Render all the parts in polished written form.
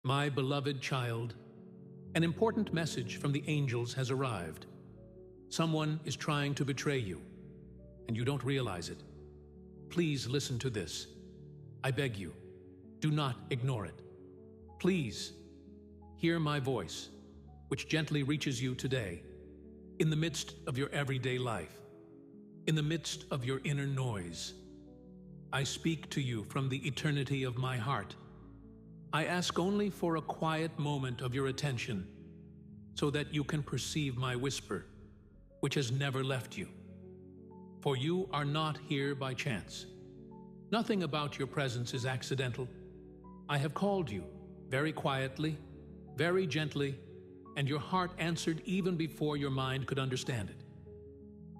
My beloved child, an important message from the angels has arrived. Someone is trying to betray you, and you don't realize it. Please listen to this. I beg you, do not ignore it. Please, hear my voice, which gently reaches you today, in the midst of your everyday life, in the midst of your inner noise. I speak to you from the eternity of my heart. I ask only for a quiet moment of your attention, so that you can perceive my whisper, which has never left you. For you are not here by chance. Nothing about your presence is accidental. I have called you very quietly, very gently, and your heart answered even before your mind could understand it.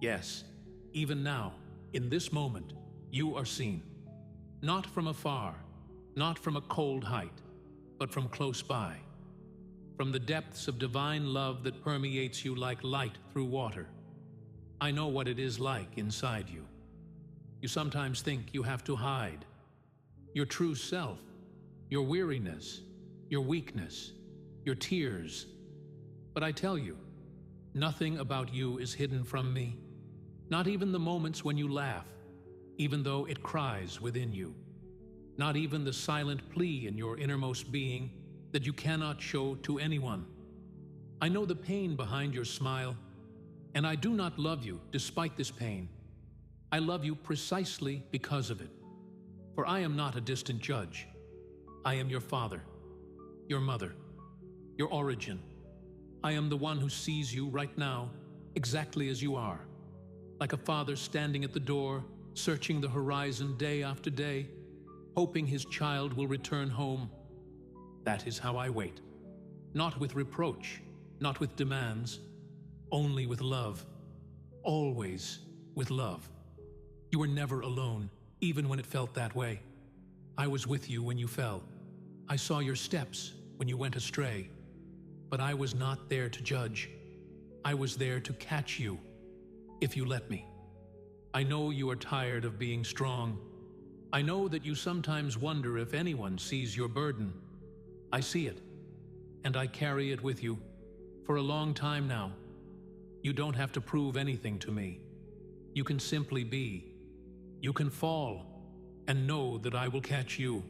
Yes, even now, in this moment, you are seen. Not from afar, not from a cold height, but from close by. From the depths of divine love that permeates you like light through water. I know what it is like inside you. You sometimes think you have to hide your true self, your weariness, your weakness, your tears. But I tell you, nothing about you is hidden from me. Not even the moments when you laugh, even though it cries within you. Not even the silent plea in your innermost being that you cannot show to anyone. I know the pain behind your smile, and I do not love you despite this pain. I love you precisely because of it. For I am not a distant judge. I am your father, your mother, your origin. I am the one who sees you right now, exactly as you are. Like a father standing at the door, searching the horizon day after day, hoping his child will return home. That is how I wait. Not with reproach, not with demands, only with love. Always with love. You were never alone, even when it felt that way. I was with you when you fell. I saw your steps when you went astray. But I was not there to judge. I was there to catch you, if you let me. I know you are tired of being strong. I know that you sometimes wonder if anyone sees your burden. I see it, and I carry it with you for a long time now. You don't have to prove anything to me. You can simply be. You can fall and know that I will catch you.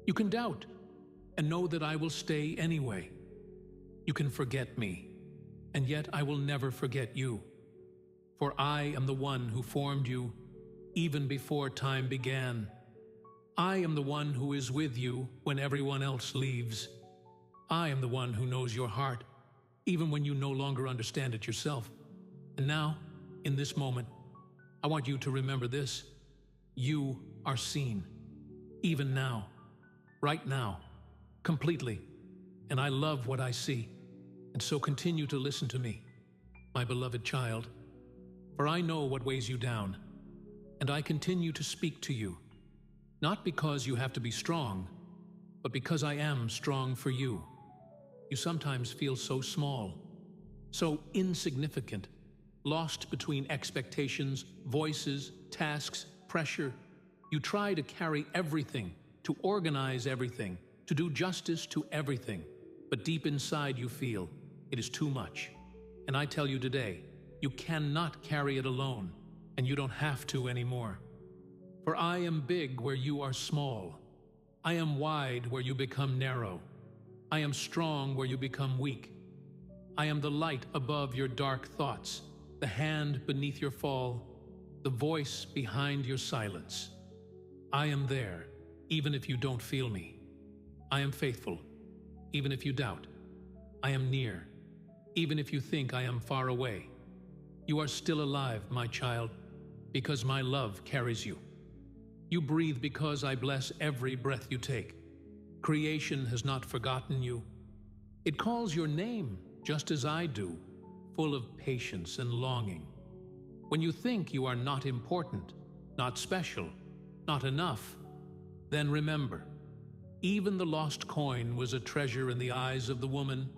You can doubt and know that I will stay anyway. You can forget me, and yet I will never forget you. For I am the one who formed you even before time began. I am the one who is with you when everyone else leaves. I am the one who knows your heart, even when you no longer understand it yourself. And now, in this moment, I want you to remember this. You are seen, even now, right now, completely. And I love what I see. And so continue to listen to me, my beloved child. For I know what weighs you down. And I continue to speak to you, not because you have to be strong, but because I am strong for you. You sometimes feel so small, so insignificant, lost between expectations, voices, tasks, pressure. You try to carry everything, to organize everything, to do justice to everything, but deep inside you feel it is too much. And I tell you today, you cannot carry it alone. And you don't have to anymore. For I am big where you are small. I am wide where you become narrow. I am strong where you become weak. I am the light above your dark thoughts, the hand beneath your fall, the voice behind your silence. I am there, even if you don't feel me. I am faithful, even if you doubt. I am near, even if you think I am far away. You are still alive, my child, because my love carries you. You breathe because I bless every breath you take. Creation has not forgotten you. It calls your name just as I do, full of patience and longing. When you think you are not important, not special, not enough, then remember, even the lost coin was a treasure in the eyes of the woman,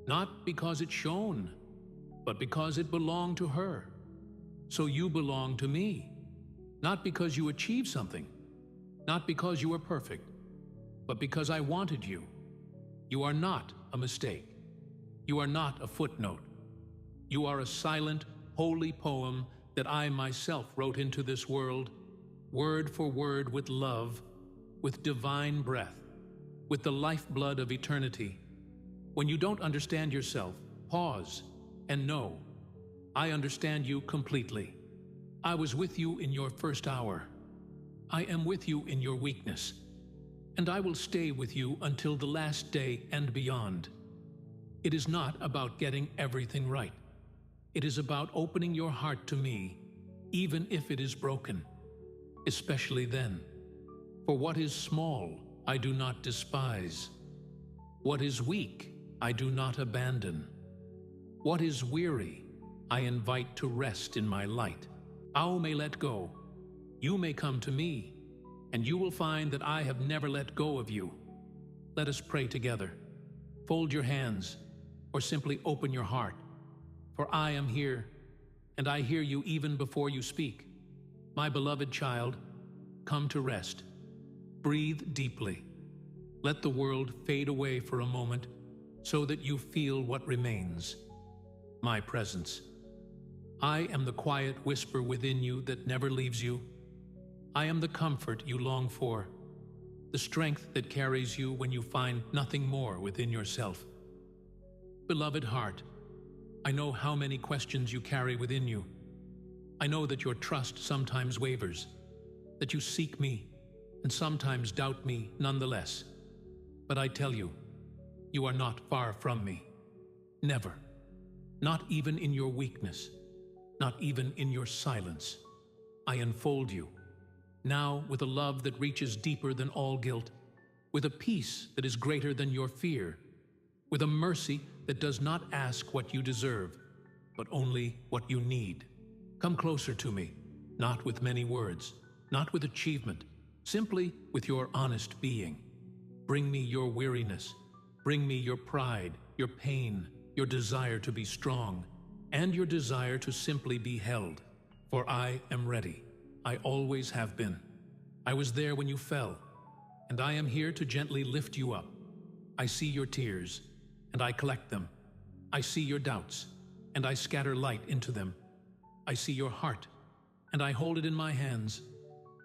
not because it shone, but because it belonged to her. So you belong to me, not because you achieved something, not because you were perfect, but because I wanted you. You are not a mistake. You are not a footnote. You are a silent, holy poem that I myself wrote into this world, word for word with love, with divine breath, with the lifeblood of eternity. When you don't understand yourself, pause and know, I understand you completely. I was with you in your first hour. I am with you in your weakness, and I will stay with you until the last day and beyond. It is not about getting everything right. It is about opening your heart to me, even if it is broken, especially then. For what is small, I do not despise. What is weak, I do not abandon. What is weary, I invite to rest in my light. I may let go. You may come to me, and you will find that I have never let go of you. Let us pray together. Fold your hands, or simply open your heart. For I am here, and I hear you even before you speak. My beloved child, come to rest. Breathe deeply. Let the world fade away for a moment so that you feel what remains. My presence. I am the quiet whisper within you that never leaves you. I am the comfort you long for, the strength that carries you when you find nothing more within yourself. Beloved heart, I know how many questions you carry within you. I know that your trust sometimes wavers, that you seek me and sometimes doubt me nonetheless. But I tell you, you are not far from me. Never. Not even in your weakness. Not even in your silence. I enfold you, now with a love that reaches deeper than all guilt, with a peace that is greater than your fear, with a mercy that does not ask what you deserve, but only what you need. Come closer to me, not with many words, not with achievement, simply with your honest being. Bring me your weariness, bring me your pride, your pain, your desire to be strong, and your desire to simply be held. For I am ready. I always have been. I was there when you fell, and I am here to gently lift you up. I see your tears, and I collect them. I see your doubts, and I scatter light into them. I see your heart, and I hold it in my hands,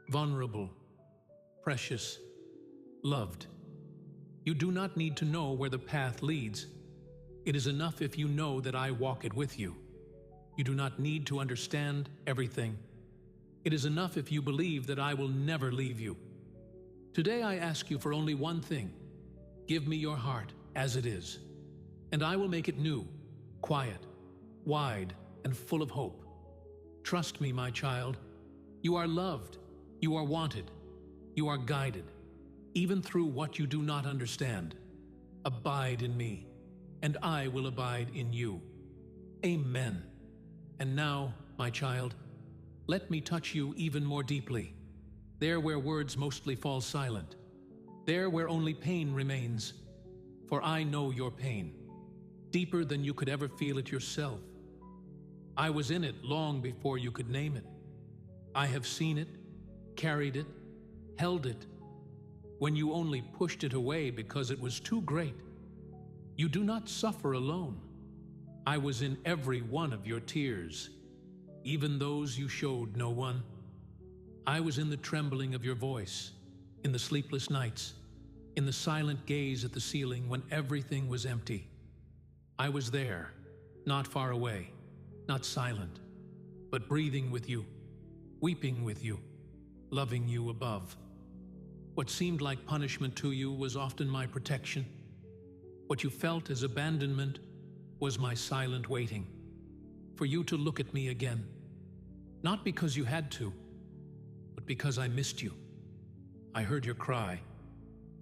vulnerable, precious, loved. You do not need to know where the path leads. It is enough if you know that I walk it with you. You do not need to understand everything. It is enough if you believe that I will never leave you. Today I ask you for only one thing. Give me your heart as it is, and I will make it new, quiet, wide, and full of hope. Trust me, my child. You are loved. You are wanted. You are guided, even through what you do not understand. Abide in me, and I will abide in you. Amen. And now, my child, let me touch you even more deeply, there where words mostly fall silent, there where only pain remains. For I know your pain, deeper than you could ever feel it yourself. I was in it long before you could name it. I have seen it, carried it, held it, when you only pushed it away because it was too great. You do not suffer alone. I was in every one of your tears, even those you showed no one. I was in the trembling of your voice, in the sleepless nights, in the silent gaze at the ceiling when everything was empty. I was there, not far away, not silent, but breathing with you, weeping with you, loving you above. What seemed like punishment to you was often my protection. What you felt as abandonment was my silent waiting for you to look at me again, not because you had to, but because I missed you. I heard your cry.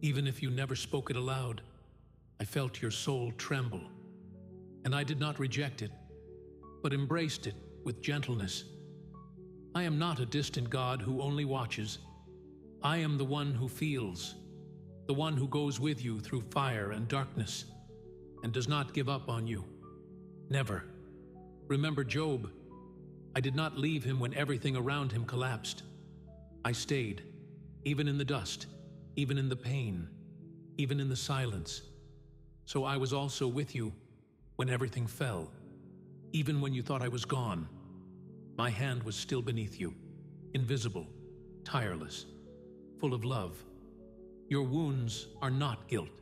Even if you never spoke it aloud, I felt your soul tremble, and I did not reject it, but embraced it with gentleness. I am not a distant God who only watches. I am the one who feels, the one who goes with you through fire and darkness, and does not give up on you. Never. Remember Job. I did not leave him when everything around him collapsed. I stayed, even in the dust, even in the pain, even in the silence. So I was also with you when everything fell. Even when you thought I was gone, my hand was still beneath you, invisible, tireless, full of love. Your wounds are not guilt.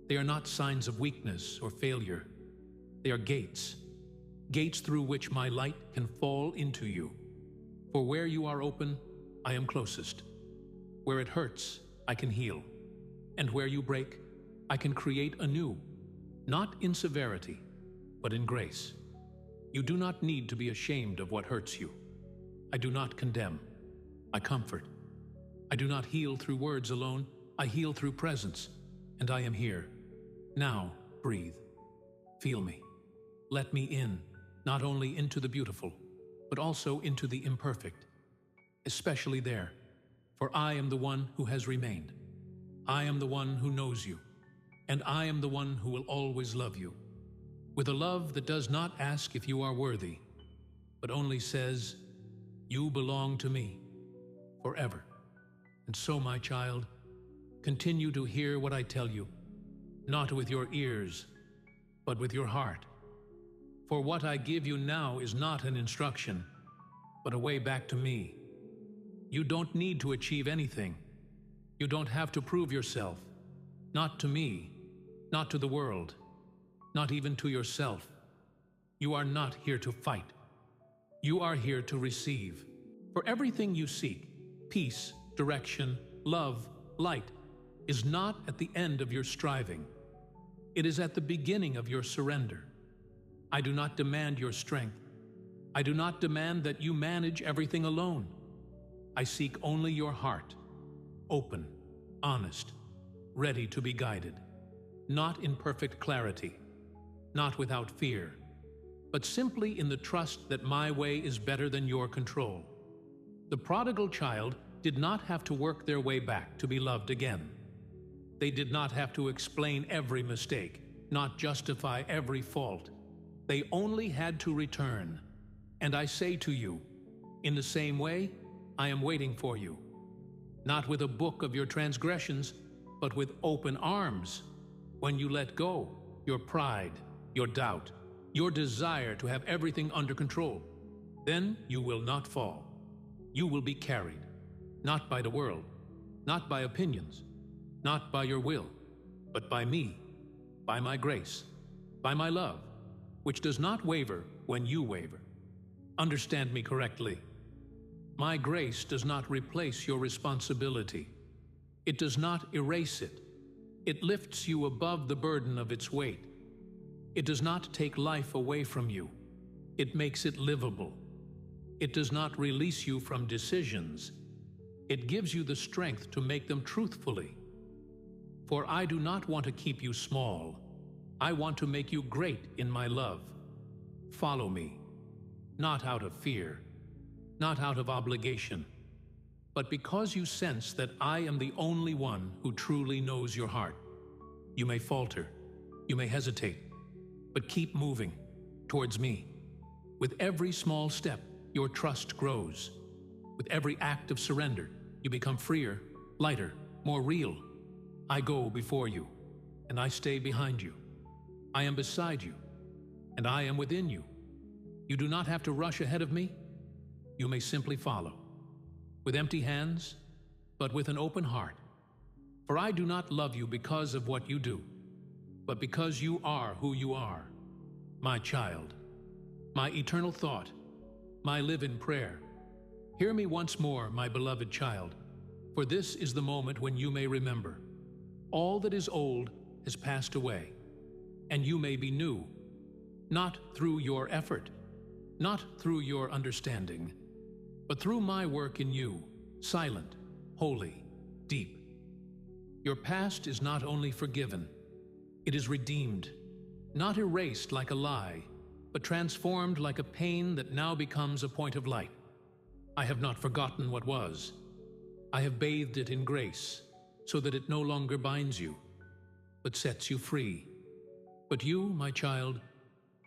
They are not signs of weakness or failure. They are gates, gates through which my light can fall into you. For where you are open, I am closest. Where it hurts, I can heal. And where you break, I can create anew, not in severity, but in grace. You do not need to be ashamed of what hurts you. I do not condemn. I comfort. I do not heal through words alone. I heal through presence. And I am here. Now, breathe. Feel me. Let me in, not only into the beautiful, but also into the imperfect, especially there, for I am the one who has remained. I am the one who knows you, and I am the one who will always love you, with a love that does not ask if you are worthy, but only says, you belong to me forever. And so, my child, continue to hear what I tell you, not with your ears, but with your heart. For what I give you now is not an instruction, but a way back to me. You don't need to achieve anything. You don't have to prove yourself, not to me, not to the world, not even to yourself. You are not here to fight. You are here to receive. For everything you seek, peace, direction, love, light, is not at the end of your striving. It is at the beginning of your surrender. I do not demand your strength. I do not demand that you manage everything alone. I seek only your heart, open, honest, ready to be guided, not in perfect clarity, not without fear, but simply in the trust that my way is better than your control. The prodigal child did not have to work their way back to be loved again. They did not have to explain every mistake, not justify every fault. They only had to return. And I say to you, in the same way, I am waiting for you, not with a book of your transgressions, but with open arms. When you let go, your pride, your doubt, your desire to have everything under control, then you will not fall. You will be carried, not by the world, not by opinions, not by your will, but by me, by my grace, by my love, which does not waver when you waver. Understand me correctly. My grace does not replace your responsibility. It does not erase it. It lifts you above the burden of its weight. It does not take life away from you. It makes it livable. It does not release you from decisions. It gives you the strength to make them truthfully. For I do not want to keep you small. I want to make you great in my love. Follow me, not out of fear, not out of obligation, but because you sense that I am the only one who truly knows your heart. You may falter, you may hesitate, but keep moving towards me. With every small step, your trust grows. With every act of surrender, you become freer, lighter, more real. I go before you, and I stay behind you. I am beside you, and I am within you. You do not have to rush ahead of me. You may simply follow, with empty hands, but with an open heart. For I do not love you because of what you do, but because you are who you are, my child, my eternal thought, my live-in prayer. Hear me once more, my beloved child, for this is the moment when you may remember. All that is old has passed away, and you may be new, not through your effort, not through your understanding, but through my work in you, silent, holy, deep. Your past is not only forgiven, it is redeemed, not erased like a lie, but transformed like a pain that now becomes a point of light. I have not forgotten what was. I have bathed it in grace, so that it no longer binds you, but sets you free. But you, my child,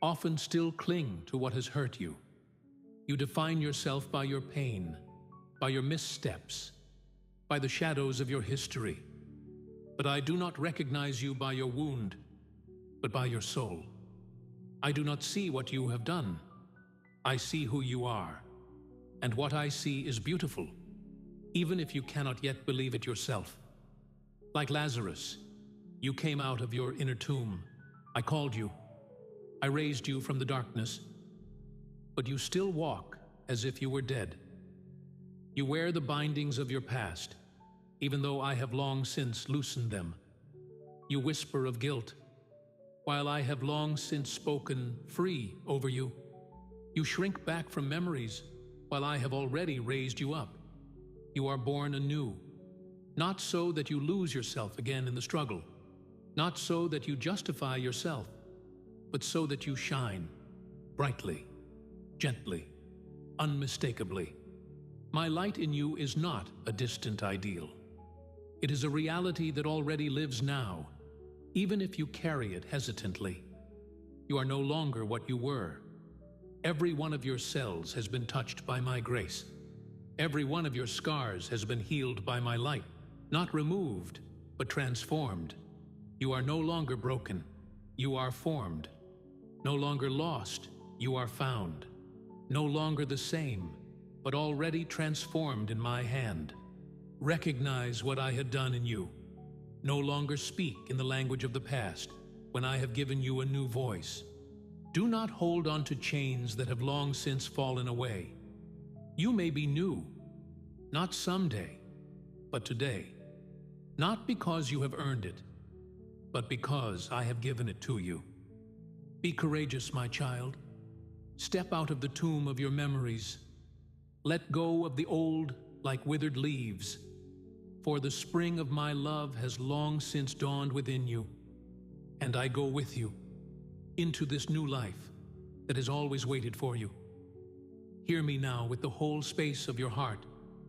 often still cling to what has hurt you. You define yourself by your pain, by your missteps, by the shadows of your history. But I do not recognize you by your wound. but by your soul. I do not see what you have done. I see who you are, and what I see is beautiful, even if you cannot yet believe it yourself. Like Lazarus, you came out of your inner tomb. I called you. I raised you from the darkness, but you still walk as if you were dead. You wear the bindings of your past, even though I have long since loosened them. You whisper of guilt, while I have long since spoken free over you. You shrink back from memories, while I have already raised you up. You are born anew, not so that you lose yourself again in the struggle, not so that you justify yourself, but so that you shine brightly, gently, unmistakably. My light in you is not a distant ideal. It is a reality that already lives now, even if you carry it hesitantly. You are no longer what you were. Every one of your cells has been touched by my grace. Every one of your scars has been healed by my light, not removed, but transformed. You are no longer broken. You are formed. No longer lost. You are found. No longer the same, but already transformed in my hand. Recognize what I had done in you. No longer speak in the language of the past when I have given you a new voice. Do not hold on to chains that have long since fallen away. You may be new, not someday, but today. Not because you have earned it, but because I have given it to you. Be courageous, my child. Step out of the tomb of your memories. Let go of the old like withered leaves, for the spring of my love has long since dawned within you, and I go with you into this new life that has always waited for you. Hear me now with the whole space of your heart,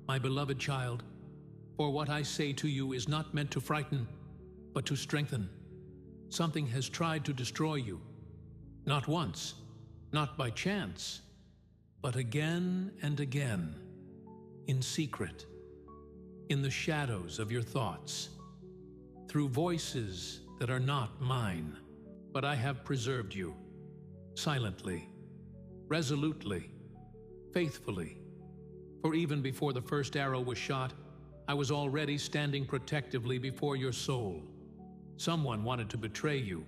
my beloved child, for what I say to you is not meant to frighten, but to strengthen. Something has tried to destroy you, not once, not by chance, but again and again, in secret, in the shadows of your thoughts, through voices that are not mine. But I have preserved you, silently, resolutely, faithfully. For even before the first arrow was shot, I was already standing protectively before your soul. Someone wanted to betray you,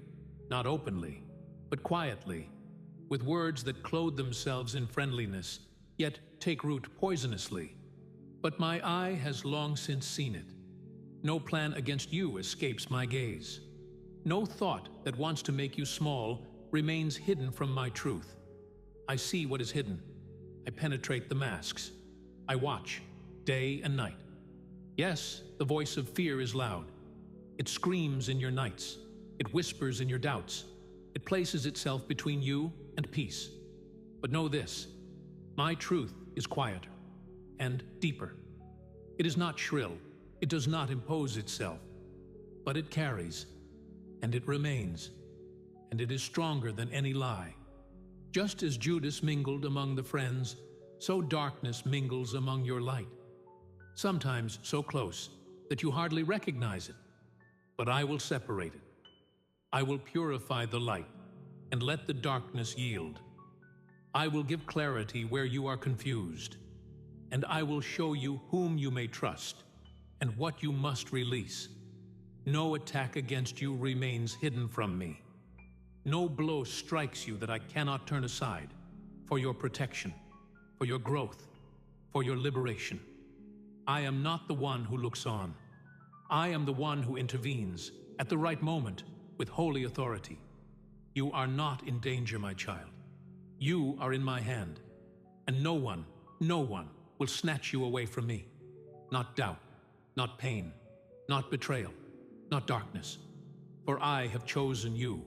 not openly, but quietly, with words that clothe themselves in friendliness, yet take root poisonously. But my eye has long since seen it. No plan against you escapes my gaze. No thought that wants to make you small remains hidden from my truth. I see what is hidden. I penetrate the masks. I watch, day and night. Yes, the voice of fear is loud. It screams in your nights. It whispers in your doubts. It places itself between you and peace. But know this, my truth is quieter and deeper. It is not shrill. It does not impose itself, but it carries, and it remains, and it is stronger than any lie. Just as Judas mingled among the friends, so darkness mingles among your light, sometimes so close that you hardly recognize it. But I will separate it. I will purify the light and let the darkness yield. I will give clarity where you are confused, and I will show you whom you may trust and what you must release. No attack against you remains hidden from me. No blow strikes you that I cannot turn aside, for your protection, for your growth, for your liberation. I am not the one who looks on. I am the one who intervenes at the right moment with holy authority. You are not in danger, my child. You are in my hand, and no one will snatch you away from me. Not doubt, not pain, not betrayal, not darkness. For I have chosen you.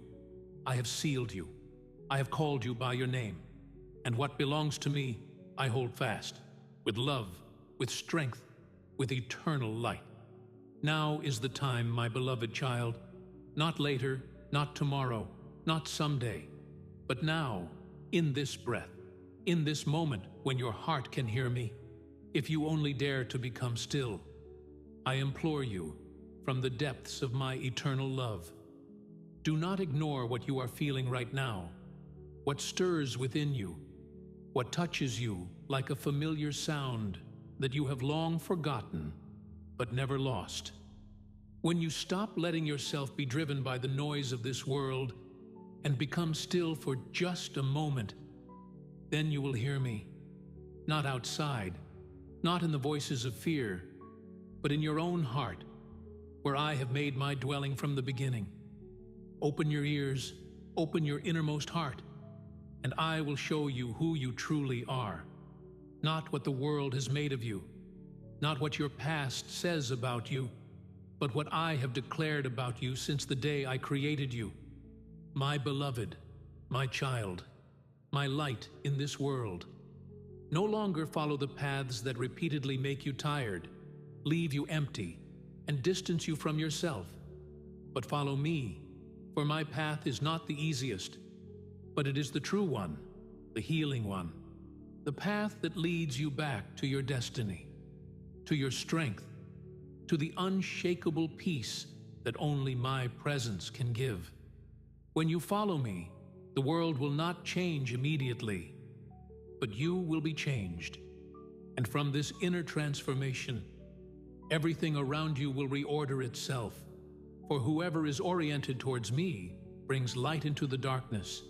I have sealed you. I have called you by your name. And what belongs to me, I hold fast, with love, with strength, with eternal light. Now is the time, my beloved child. Not later, not tomorrow, not someday, but now, in this breath, in this moment when your heart can hear me, if you only dare to become still. I implore you, from the depths of my eternal love, Do not ignore what you are feeling right now, what stirs within you, what touches you like a familiar sound that you have long forgotten but never lost. When you stop letting yourself be driven by the noise of this world and become still for just a moment, then you will hear me, not outside, not in the voices of fear, but in your own heart, where I have made my dwelling from the beginning. Open your ears, open your innermost heart, and I will show you who you truly are. Not what the world has made of you, not what your past says about you, but what I have declared about you since the day I created you. My beloved, my child, my light in this world. No longer follow the paths that repeatedly make you tired, leave you empty, and distance you from yourself. But follow me, for my path is not the easiest, but it is the true one, the healing one, the path that leads you back to your destiny, to your strength, to the unshakable peace that only my presence can give. When you follow me, the world will not change immediately, but you will be changed. And from this inner transformation, everything around you will reorder itself. For whoever is oriented towards me brings light into the darkness,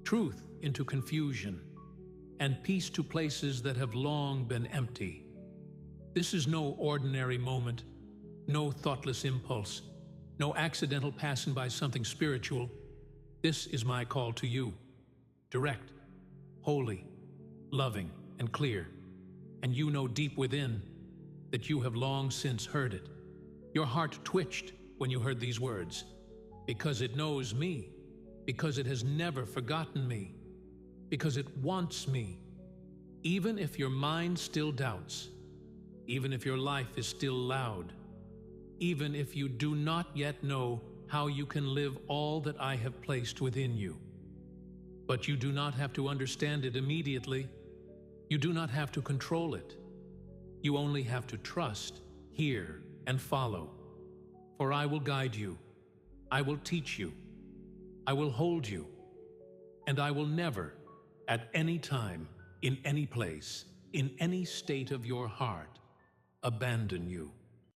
truth into confusion, and peace to places that have long been empty. This is no ordinary moment, no thoughtless impulse, no accidental passing by something spiritual. This is my call to you, direct, holy, loving, and clear. And you know deep within that you have long since heard it. Your heart twitched when you heard these words, because it knows me, because it has never forgotten me, because it wants me. Even if your mind still doubts, even if your life is still loud, even if you do not yet know how you can live all that I have placed within you. But you do not have to understand it immediately. You do not have to control it. You only have to trust, hear, and follow. For I will guide you, I will teach you, I will hold you, and I will never, at any time, in any place, in any state of your heart, abandon you.